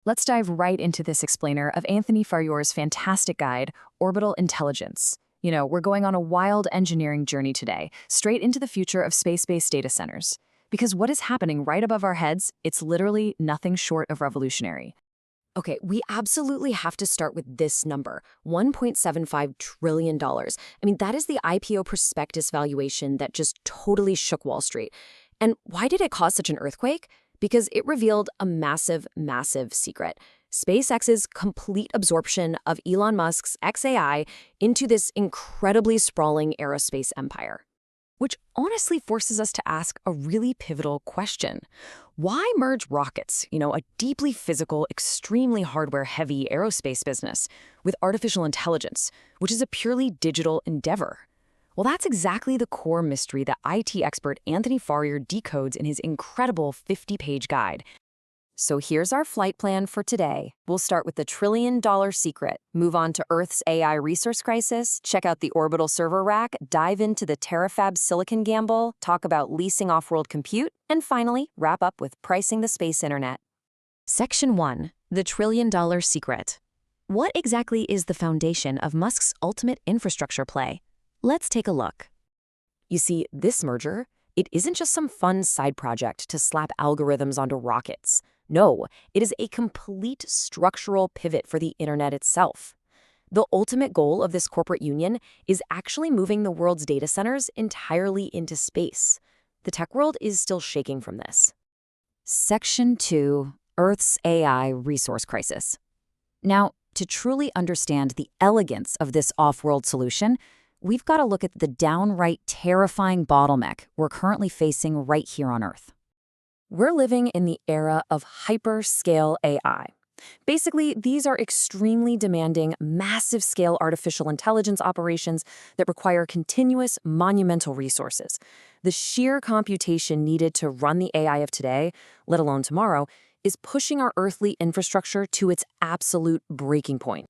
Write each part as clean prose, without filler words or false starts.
Let's dive right into this explainer of Anthony Farrior's fantastic guide, Orbital Intelligence. We're going on a wild engineering journey today, straight into the future of space-based data centers. Because what is happening right above our heads, it's literally nothing short of revolutionary. Okay, we absolutely have to start with this number, $1.75 trillion. That is the IPO prospectus valuation that just totally shook Wall Street. And why did it cause such an earthquake? Because it revealed a massive, massive secret. SpaceX's complete absorption of Elon Musk's XAI into this incredibly sprawling aerospace empire. Which honestly forces us to ask a really pivotal question. Why merge rockets, a deeply physical, extremely hardware-heavy aerospace business, with artificial intelligence, which is a purely digital endeavor? Well, that's exactly the core mystery that IT expert Anthony Farrior decodes in his incredible 50-page guide. So here's our flight plan for today. We'll start with the trillion-dollar secret, move on to Earth's AI resource crisis, check out the orbital server rack, dive into the terafab silicon gamble, talk about leasing off-world compute, and finally, wrap up with pricing the space internet. Section 1. The trillion-dollar secret. What exactly is the foundation of Musk's ultimate infrastructure play? Let's take a look. You see, this merger, it isn't just some fun side project to slap algorithms onto rockets. No, it is a complete structural pivot for the internet itself. The ultimate goal of this corporate union is actually moving the world's data centers entirely into space. The tech world is still shaking from this. Section 2. Earth's AI resource crisis. Now, to truly understand the elegance of this off-world solution, we've got to look at the downright terrifying bottleneck we're currently facing right here on Earth. We're living in the era of hyperscale AI. Basically, these are extremely demanding, massive-scale artificial intelligence operations that require continuous, monumental resources. The sheer computation needed to run the AI of today, let alone tomorrow, is pushing our earthly infrastructure to its absolute breaking point.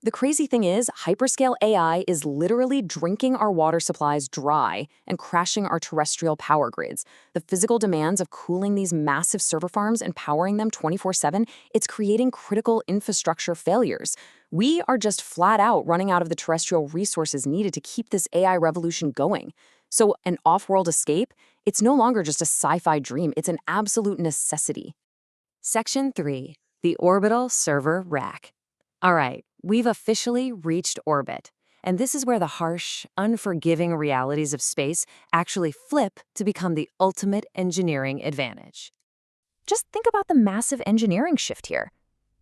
The crazy thing is, hyperscale AI is literally drinking our water supplies dry and crashing our terrestrial power grids. The physical demands of cooling these massive server farms and powering them 24/7, it's creating critical infrastructure failures. We are just flat out running out of the terrestrial resources needed to keep this AI revolution going. So an off-world escape, it's no longer just a sci-fi dream, it's an absolute necessity. Section 3. The Orbital Server Rack. All right, we've officially reached orbit, and this is where the harsh, unforgiving realities of space actually flip to become the ultimate engineering advantage. Just think about the massive engineering shift here.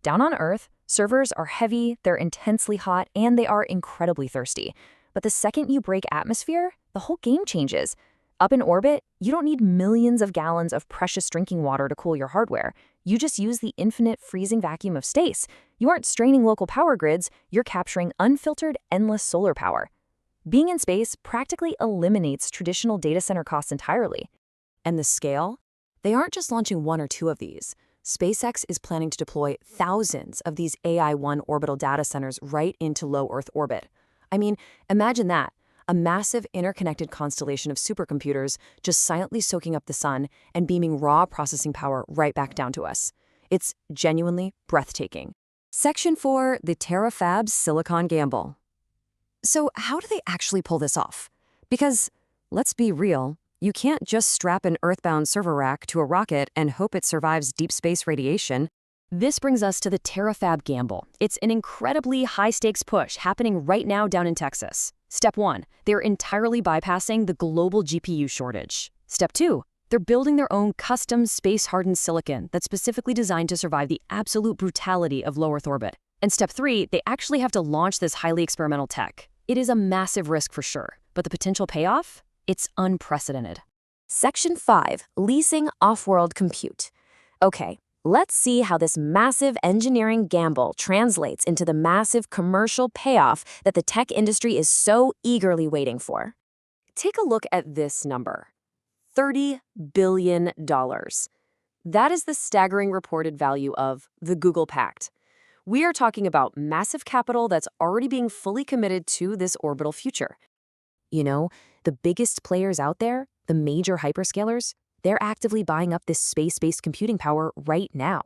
Down on Earth, servers are heavy, they're intensely hot, and they are incredibly thirsty. But the second you break atmosphere, the whole game changes. Up in orbit, you don't need millions of gallons of precious drinking water to cool your hardware. You just use the infinite freezing vacuum of space. You aren't straining local power grids, you're capturing unfiltered, endless solar power. Being in space practically eliminates traditional data center costs entirely. And the scale? They aren't just launching one or two of these. SpaceX is planning to deploy thousands of these AI-1 orbital data centers right into low Earth orbit. Imagine that. A massive interconnected constellation of supercomputers just silently soaking up the sun and beaming raw processing power right back down to us. It's genuinely breathtaking. Section 4. The terafab silicon gamble. So how do they actually pull this off? Because, let's be real, you can't just strap an earthbound server rack to a rocket and hope it survives deep space radiation. This brings us to the terafab gamble. It's an incredibly high-stakes push happening right now down in Texas. Step 1, they're entirely bypassing the global GPU shortage. Step 2, they're building their own custom space-hardened silicon that's specifically designed to survive the absolute brutality of low Earth orbit. And Step 3, they actually have to launch this highly experimental tech. It is a massive risk for sure, but the potential payoff? It's unprecedented. Section 5, leasing off-world compute. Okay. Let's see how this massive engineering gamble translates into the massive commercial payoff that the tech industry is so eagerly waiting for. Take a look at this number, $30 billion. That is the staggering reported value of the Google Pact. We are talking about massive capital that's already being fully committed to this orbital future. The biggest players out there, the major hyperscalers, they're actively buying up this space-based computing power right now.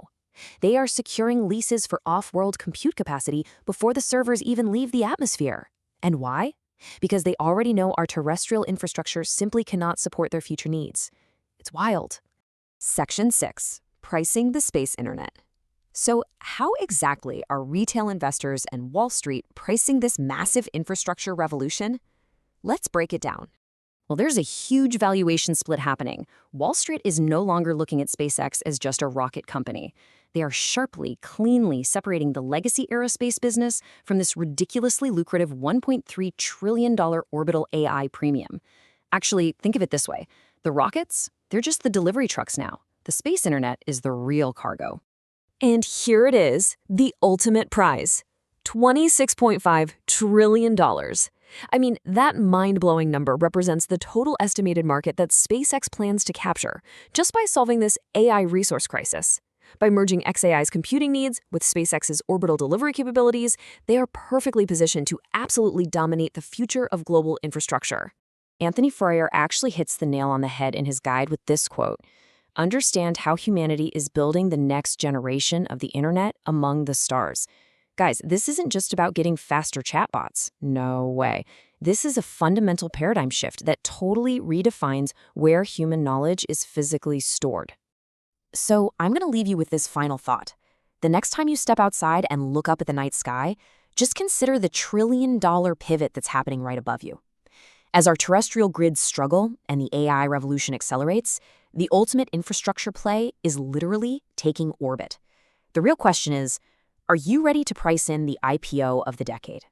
They are securing leases for off-world compute capacity before the servers even leave the atmosphere. And why? Because they already know our terrestrial infrastructure simply cannot support their future needs. It's wild. Section 6. Pricing the space internet. So how exactly are retail investors and Wall Street pricing this massive infrastructure revolution? Let's break it down. Well, there's a huge valuation split happening. Wall Street is no longer looking at SpaceX as just a rocket company. They are sharply, cleanly separating the legacy aerospace business from this ridiculously lucrative $1.3 trillion orbital AI premium. Actually, think of it this way. The rockets, they're just the delivery trucks now. The space internet is the real cargo. And here it is, the ultimate prize. $26.5 trillion. I mean, that mind-blowing number represents the total estimated market that SpaceX plans to capture just by solving this AI resource crisis. By merging xAI's computing needs with SpaceX's orbital delivery capabilities, they are perfectly positioned to absolutely dominate the future of global infrastructure. Anthony Farrior actually hits the nail on the head in his guide with this quote: "Understand how humanity is building the next generation of the internet among the stars." Guys, this isn't just about getting faster chatbots. No way. This is a fundamental paradigm shift that totally redefines where human knowledge is physically stored. So I'm going to leave you with this final thought. The next time you step outside and look up at the night sky, just consider the trillion-dollar pivot that's happening right above you. As our terrestrial grids struggle and the AI revolution accelerates, the ultimate infrastructure play is literally taking orbit. The real question is, are you ready to price in the IPO of the decade?